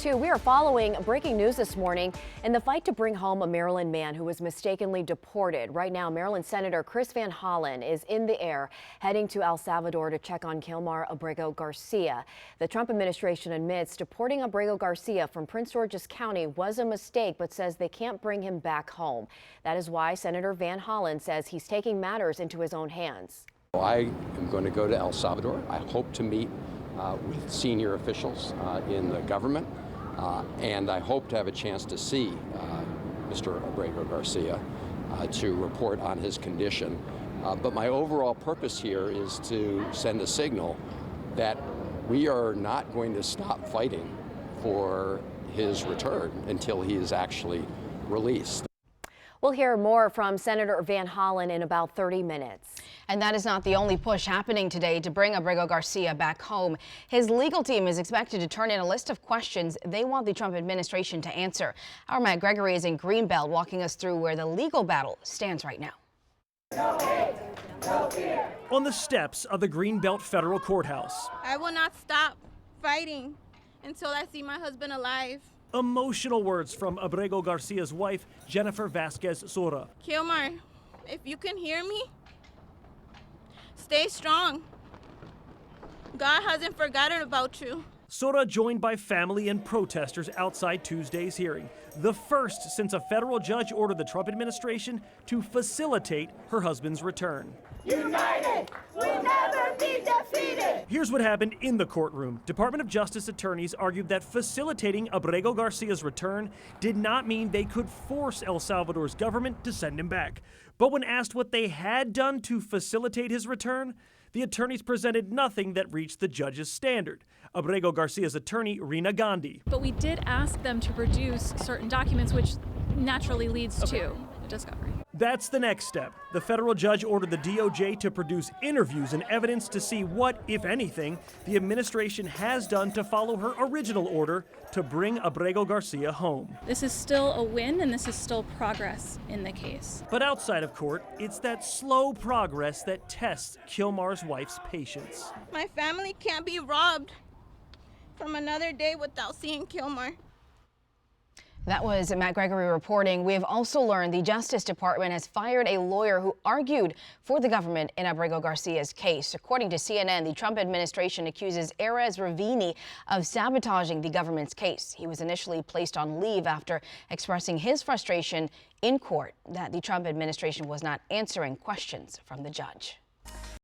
2, we are following breaking news this morning in the fight to bring home a Maryland man who was mistakenly deported. Right now, Maryland Senator Chris Van Hollen is in the air, heading to El Salvador to check on Kilmar Abrego Garcia. The Trump administration admits deporting Abrego Garcia from Prince George's County was a mistake, but says they can't bring him back home. That is why Senator Van Hollen says he's taking matters into his own hands. I am going to go to El Salvador. I hope to meet with senior officials in the government, and I hope to have a chance to see Mr. Abrego Garcia to report on his condition. But my overall purpose here is to send a signal that we are not going to stop fighting for his return until he is actually released. We'll hear more from Senator Van Hollen in about 30 minutes. And that is not the only push happening today to bring Abrego Garcia back home. His legal team is expected to turn in a list of questions they want the Trump administration to answer. Our Matt Gregory is in Greenbelt walking us through where the legal battle stands right now. No hate, no fear. On the steps of the Greenbelt Federal Courthouse. I will not stop fighting until I see my husband alive. Emotional words from Abrego Garcia's wife, Jennifer Vasquez Sora. Kilmar, if you can hear me, stay strong. God hasn't forgotten about you. Sora joined by family and protesters outside Tuesday's hearing, the first since a federal judge ordered the Trump administration to facilitate her husband's return. United, we'll never be defeated. Here's what happened in the courtroom. Department of Justice attorneys argued that facilitating Abrego Garcia's return did not mean they could force El Salvador's government to send him back. But when asked what they had done to facilitate his return, the attorneys presented nothing that reached the judge's standard. Abrego Garcia's attorney, Rina Gandhi. But we did ask them to produce certain documents, which naturally leads to discovery. That's the next step. The federal judge ordered the DOJ to produce interviews and evidence to see what, if anything, the administration has done to follow her original order to bring Abrego Garcia home. This is still a win, and this is still progress in the case. But outside of court, it's that slow progress that tests Kilmar's wife's patience. My family can't be robbed from another day without seeing Kilmar. That was Matt Gregory reporting. We have also learned the Justice Department has fired a lawyer who argued for the government in Abrego Garcia's case. According to CNN, the Trump administration accuses Erez Ravini of sabotaging the government's case. He was initially placed on leave after expressing his frustration in court that the Trump administration was not answering questions from the judge.